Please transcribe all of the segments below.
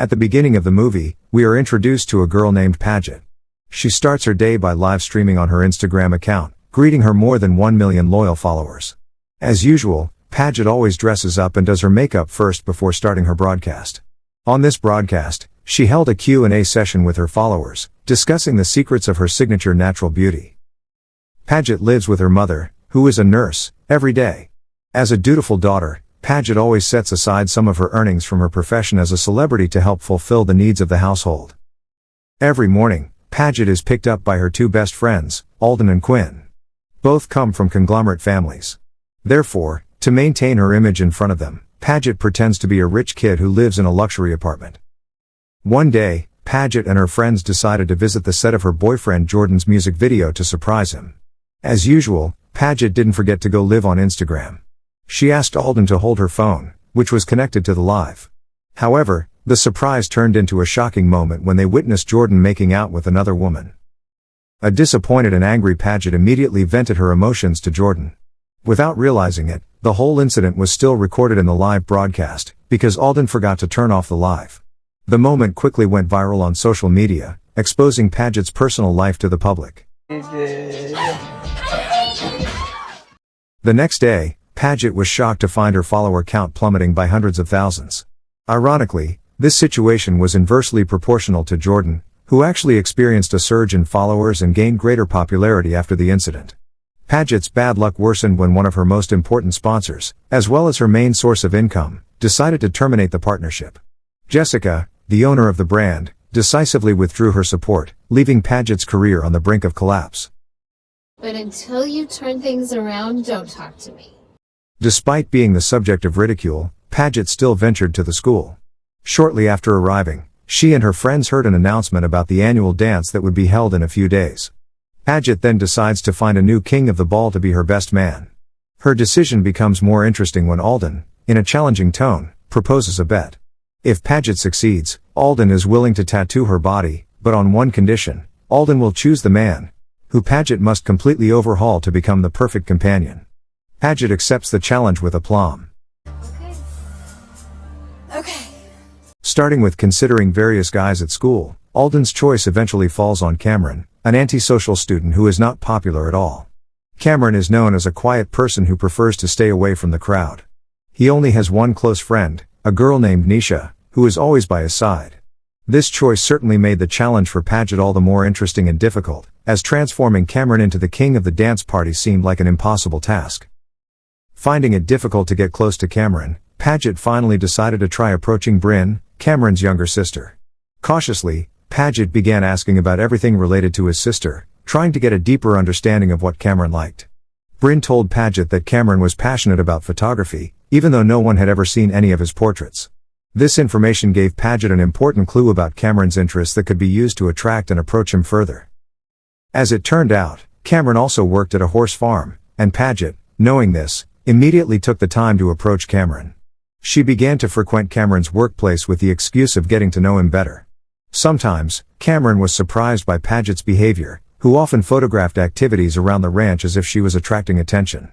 At the beginning of the movie, we are introduced to a girl named Paget. She starts her day by live streaming on her Instagram account, greeting her more than 1 million loyal followers. As usual, Paget always dresses up and does her makeup first before starting her broadcast. On this broadcast, she held a Q&A session with her followers, discussing the secrets of her signature natural beauty. Paget lives with her mother, who is a nurse, every day. As a dutiful daughter, Paget always sets aside some of her earnings from her profession as a celebrity to help fulfill the needs of the household. Every morning, Paget is picked up by her two best friends, Alden and Quinn. Both come from conglomerate families. Therefore, to maintain her image in front of them, Paget pretends to be a rich kid who lives in a luxury apartment. One day, Paget and her friends decided to visit the set of her boyfriend Jordan's music video to surprise him. As usual, Paget didn't forget to go live on Instagram. She asked Alden to hold her phone, which was connected to the live. However, the surprise turned into a shocking moment when they witnessed Jordan making out with another woman. A disappointed and angry Paget immediately vented her emotions to Jordan. Without realizing it, the whole incident was still recorded in the live broadcast, because Alden forgot to turn off the live. The moment quickly went viral on social media, exposing Paget's personal life to the public. The next day, Paget was shocked to find her follower count plummeting by hundreds of thousands. Ironically, this situation was inversely proportional to Jordan, who actually experienced a surge in followers and gained greater popularity after the incident. Paget's bad luck worsened when one of her most important sponsors, as well as her main source of income, decided to terminate the partnership. Jessica, the owner of the brand, decisively withdrew her support, leaving Paget's career on the brink of collapse. But until you turn things around, don't talk to me. Despite being the subject of ridicule, Paget still ventured to the school. Shortly after arriving, she and her friends heard an announcement about the annual dance that would be held in a few days. Paget then decides to find a new king of the ball to be her best man. Her decision becomes more interesting when Alden, in a challenging tone, proposes a bet. If Paget succeeds, Alden is willing to tattoo her body, but on one condition: Alden will choose the man, who Paget must completely overhaul to become the perfect companion. Paget accepts the challenge with aplomb. Okay. Starting with considering various guys at school, Alden's choice eventually falls on Cameron, an antisocial student who is not popular at all. Cameron is known as a quiet person who prefers to stay away from the crowd. He only has one close friend, a girl named Nisha, who is always by his side. This choice certainly made the challenge for Paget all the more interesting and difficult, as transforming Cameron into the king of the dance party seemed like an impossible task. Finding it difficult to get close to Cameron, Paget finally decided to try approaching Bryn, Cameron's younger sister. Cautiously, Paget began asking about everything related to his sister, trying to get a deeper understanding of what Cameron liked. Bryn told Paget that Cameron was passionate about photography, even though no one had ever seen any of his portraits. This information gave Paget an important clue about Cameron's interests that could be used to attract and approach him further. As it turned out, Cameron also worked at a horse farm, and Paget, knowing this, immediately took the time to approach Cameron. She began to frequent Cameron's workplace with the excuse of getting to know him better. Sometimes, Cameron was surprised by Paget's behavior, who often photographed activities around the ranch as if she was attracting attention.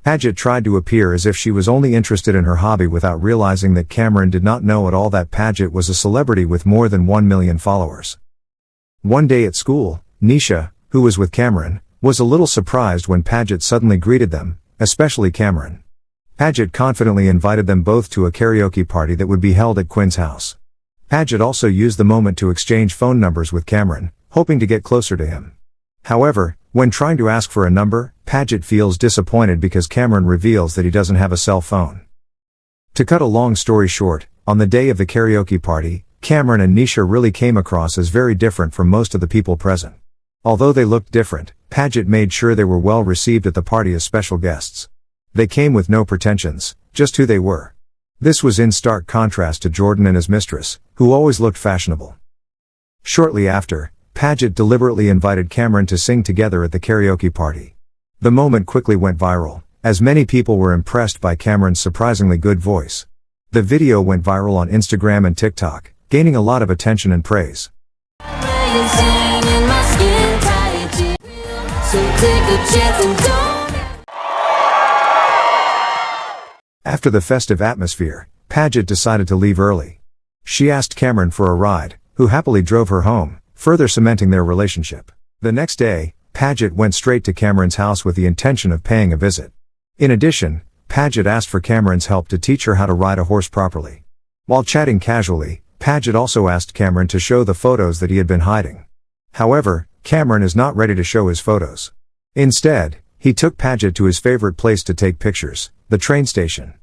Paget tried to appear as if she was only interested in her hobby without realizing that Cameron did not know at all that Paget was a celebrity with more than 1 million followers. One day at school, Nisha, who was with Cameron, was a little surprised when Paget suddenly greeted them, especially Cameron. Paget confidently invited them both to a karaoke party that would be held at Quinn's house. Paget also used the moment to exchange phone numbers with Cameron, hoping to get closer to him. However, when trying to ask for a number, Paget feels disappointed because Cameron reveals that he doesn't have a cell phone. To cut a long story short, on the day of the karaoke party, Cameron and Nisha really came across as very different from most of the people present. Although they looked different, Paget made sure they were well received at the party as special guests. They came with no pretensions, just who they were. This was in stark contrast to Jordan and his mistress, who always looked fashionable. Shortly after, Paget deliberately invited Cameron to sing together at the karaoke party. The moment quickly went viral, as many people were impressed by Cameron's surprisingly good voice. The video went viral on Instagram and TikTok, gaining a lot of attention and praise. After the festive atmosphere, Paget decided to leave early. She asked Cameron for a ride, who happily drove her home, further cementing their relationship. The next day, Paget went straight to Cameron's house with the intention of paying a visit. In addition, Paget asked for Cameron's help to teach her how to ride a horse properly. While chatting casually, Paget also asked Cameron to show the photos that he had been hiding. However, Cameron is not ready to show his photos. Instead, he took Paget to his favorite place to take pictures, the train station.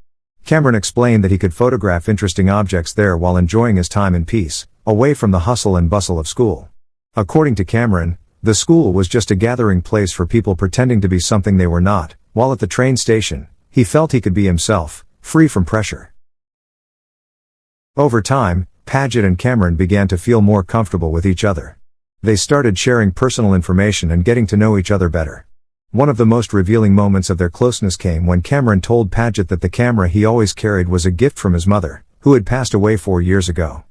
Cameron explained that he could photograph interesting objects there while enjoying his time in peace, away from the hustle and bustle of school. According to Cameron, the school was just a gathering place for people pretending to be something they were not, while at the train station, he felt he could be himself, free from pressure. Over time, Paget and Cameron began to feel more comfortable with each other. They started sharing personal information and getting to know each other better. One of the most revealing moments of their closeness came when Cameron told Paget that the camera he always carried was a gift from his mother, who had passed away 4 years ago.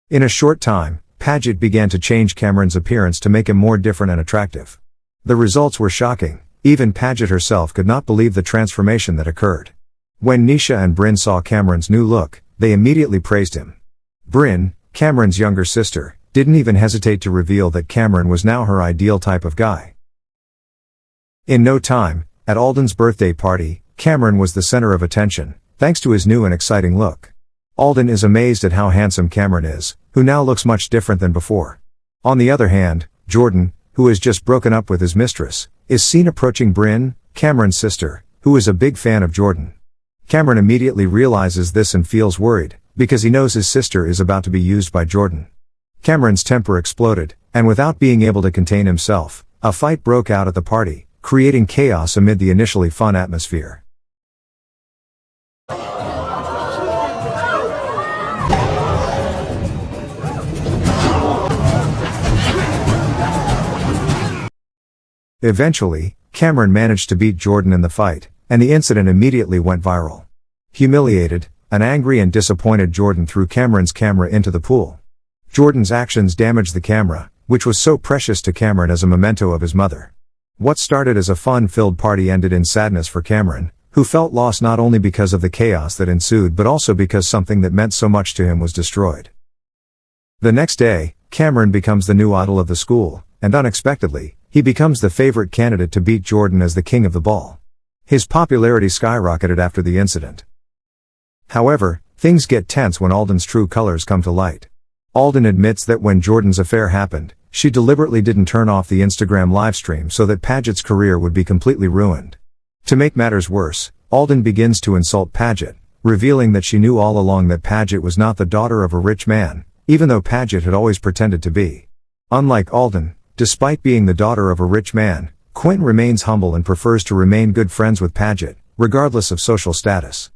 In a short time, Paget began to change Cameron's appearance to make him more different and attractive. The results were shocking. Even Paget herself could not believe the transformation that occurred. When Nisha and Bryn saw Cameron's new look, they immediately praised him. Bryn, Cameron's younger sister, didn't even hesitate to reveal that Cameron was now her ideal type of guy. In no time, at Alden's birthday party, Cameron was the center of attention, thanks to his new and exciting look. Alden is amazed at how handsome Cameron is, who now looks much different than before. On the other hand, Jordan, who has just broken up with his mistress, is seen approaching Bryn, Cameron's sister, who is a big fan of Jordan. Cameron immediately realizes this and feels worried, because he knows his sister is about to be used by Jordan. Cameron's temper exploded, and without being able to contain himself, a fight broke out at the party, creating chaos amid the initially fun atmosphere. Eventually, Cameron managed to beat Jordan in the fight, and the incident immediately went viral. Humiliated, an angry and disappointed Jordan threw Cameron's camera into the pool. Jordan's actions damaged the camera, which was so precious to Cameron as a memento of his mother. What started as a fun-filled party ended in sadness for Cameron, who felt lost not only because of the chaos that ensued but also because something that meant so much to him was destroyed. The next day, Cameron becomes the new idol of the school, and unexpectedly, he becomes the favorite candidate to beat Jordan as the king of the ball. His popularity skyrocketed after the incident. However, things get tense when Alden's true colors come to light. Alden admits that when Jordan's affair happened, she deliberately didn't turn off the Instagram livestream so that Paget's career would be completely ruined. To make matters worse, Alden begins to insult Paget, revealing that she knew all along that Paget was not the daughter of a rich man, even though Paget had always pretended to be. Unlike Alden, despite being the daughter of a rich man, Quinn remains humble and prefers to remain good friends with Paget, regardless of social status.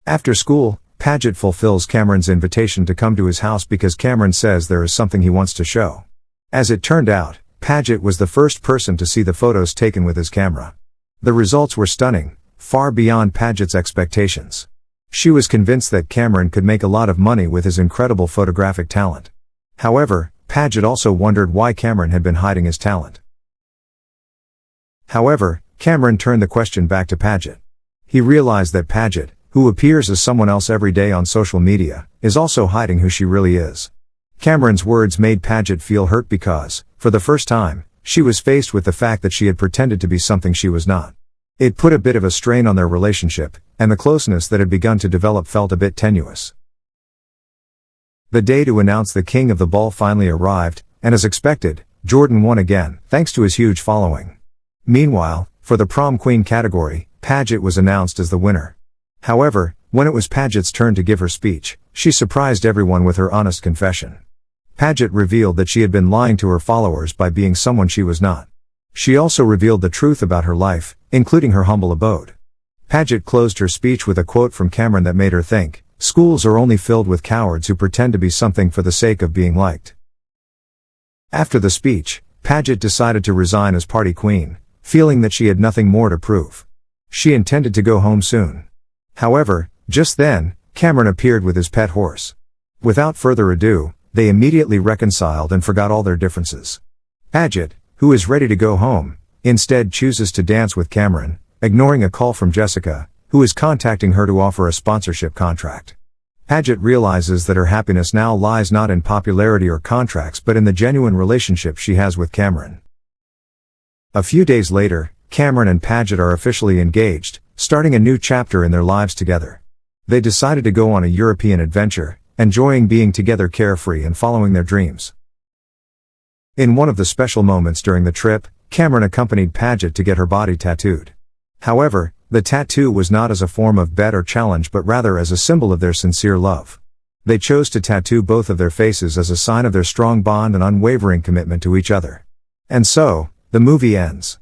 After school, Paget fulfills Cameron's invitation to come to his house because Cameron says there is something he wants to show. As it turned out, Paget was the first person to see the photos taken with his camera. The results were stunning, far beyond Paget's expectations. She was convinced that Cameron could make a lot of money with his incredible photographic talent. However, Paget also wondered why Cameron had been hiding his talent. However, Cameron turned the question back to Paget. He realized that Paget, who appears as someone else every day on social media, is also hiding who she really is. Cameron's words made Paget feel hurt because, for the first time, she was faced with the fact that she had pretended to be something she was not. It put a bit of a strain on their relationship, and the closeness that had begun to develop felt a bit tenuous. The day to announce the king of the ball finally arrived, and as expected, Jordan won again, thanks to his huge following. Meanwhile, for the prom queen category, Paget was announced as the winner. However, when it was Paget's turn to give her speech, she surprised everyone with her honest confession. Paget revealed that she had been lying to her followers by being someone she was not. She also revealed the truth about her life, including her humble abode. Paget closed her speech with a quote from Cameron that made her think, "Schools are only filled with cowards who pretend to be something for the sake of being liked." After the speech, Paget decided to resign as party queen, feeling that she had nothing more to prove. She intended to go home soon. However, just then, Cameron appeared with his pet horse. Without further ado, they immediately reconciled and forgot all their differences. Paget, who is ready to go home, instead chooses to dance with Cameron, ignoring a call from Jessica, who is contacting her to offer a sponsorship contract. Paget realizes that her happiness now lies not in popularity or contracts but in the genuine relationship she has with Cameron. A few days later, Cameron and Paget are officially engaged, starting a new chapter in their lives together. They decided to go on a European adventure, enjoying being together carefree and following their dreams. In one of the special moments during the trip, Cameron accompanied Paget to get her body tattooed. However, the tattoo was not as a form of bet or challenge but rather as a symbol of their sincere love. They chose to tattoo both of their faces as a sign of their strong bond and unwavering commitment to each other. And so, the movie ends.